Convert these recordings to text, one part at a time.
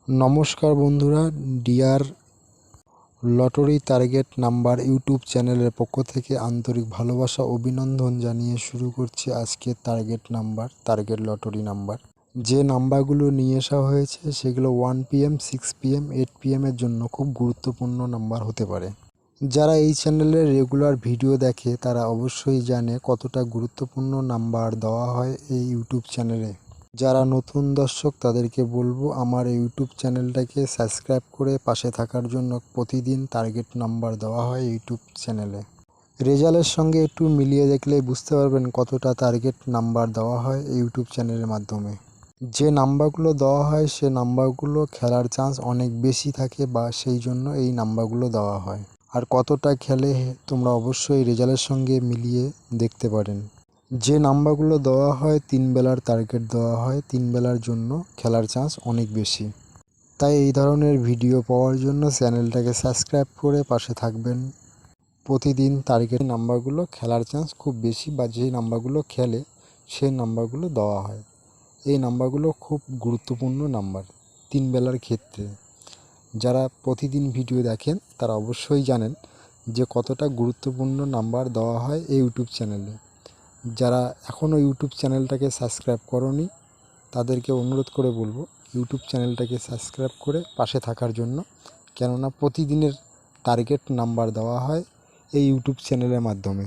নমস্কার বন্ধুরা, dear lottery target number YouTube চ্যানেলের পক্ষ থেকে আন্তরিক ভালোবাসা অভিনন্দন জানিয়ে শুরু করছি আজকের টার্গেট লটারি নাম্বার। যে নাম্বারগুলো নিয়ে আসা হয়েছে সেগুলো 1 PM, 6 PM, 8 PM এর জন্য খুব গুরুত্বপূর্ণ নাম্বার হতে পারে। যারা এই চ্যানেলের রেগুলার ভিডিও দেখে তারা অবশ্যই জানে কতটা গুরুত্বপূর্ণ নাম্বার দেওয়া হয় এই ইউটিউব চ্যানেলে। যারা নতুন দর্শক তাদেরকে বলবো আমার ইউটিউব চ্যানেলটাকে সাবস্ক্রাইব করে পাশে থাকার জন্য। প্রতিদিন টার্গেট নাম্বার দেওয়া হয় ইউটিউব চ্যানেলে। রেজাল্টের সঙ্গে একটু মিলিয়ে দেখলে বুঝতে পারবেন কতটা টার্গেট নাম্বার দেওয়া হয় ইউটিউব চ্যানেলের মাধ্যমে। যে নাম্বারগুলো দেওয়া হয় সে নাম্বারগুলো খেলার চান্স অনেক বেশি থাকে বা সেই জন্য এই নাম্বারগুলো দেওয়া হয়। আর কতটা খেলে তোমরা অবশ্যই রেজাল্টের সঙ্গে মিলিয়ে দেখতে পারেন। যে নাম্বারগুলো দেওয়া হয় 3 বেলার টার্গেট দেওয়া হয়, 3 বেলার জন্য খেলার চান্স অনেক বেশি। তাই এই ধরনের ভিডিও পাওয়ার জন্য চ্যানেলটাকে সাবস্ক্রাইব করে পাশে থাকবেন। প্রতিদিন টার্গেট নাম্বারগুলো খেলার চান্স খুব বেশি বা যে নাম্বারগুলো খেলে সেই নাম্বারগুলো দেওয়া হয়। এই নাম্বারগুলো খুব গুরুত্বপূর্ণ নাম্বার 3 বেলার ক্ষেত্রে। যারা প্রতিদিন ভিডিও দেখেন তারা অবশ্যই জানেন যে কতটা গুরুত্বপূর্ণ নাম্বার দেওয়া হয় এই ইউটিউব চ্যানেলে। যারা এখনও ইউটিউব চ্যানেলটাকে সাবস্ক্রাইব করোনি তাদেরকে অনুরোধ করে বলবো ইউটিউব চ্যানেলটাকে সাবস্ক্রাইব করে পাশে থাকার জন্য। কেননা প্রতিদিনের টার্গেট নাম্বার দেওয়া হয় এই ইউটিউব চ্যানেলের মাধ্যমে।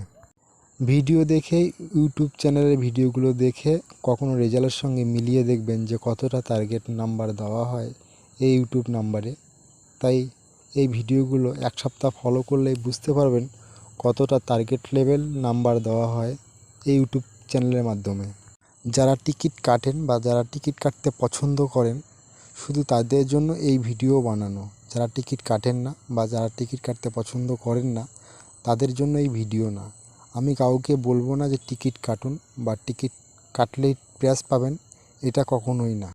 ভিডিও দেখে ইউটিউব চ্যানেলের ভিডিওগুলো দেখে কখনো রেজাল্টের সঙ্গে মিলিয়ে দেখবেন যে কতটা টার্গেট নাম্বার দেওয়া হয় এই ইউটিউব নাম্বারে। তাই এই ভিডিওগুলো এক সপ্তাহ ফলো করলেই বুঝতে পারবেন কতটা টার্গেট লেভেল নাম্বার দেওয়া হয় এই ইউটিউব চ্যানেলের মাধ্যমে। যারা টিকিট কাটেন বা যারা টিকিট কাটতে পছন্দ করেন শুধু তাদের জন্য এই ভিডিও বানানো। যারা টিকিট কাটেন না বা যারা টিকিট কাটতে পছন্দ করেন না তাদের জন্য এই ভিডিও না। আমি কাউকে বলবো না যে টিকিট কাটুন বা টিকিট কাটলেই প্রাইজ পাবেন, এটা কখনোই না।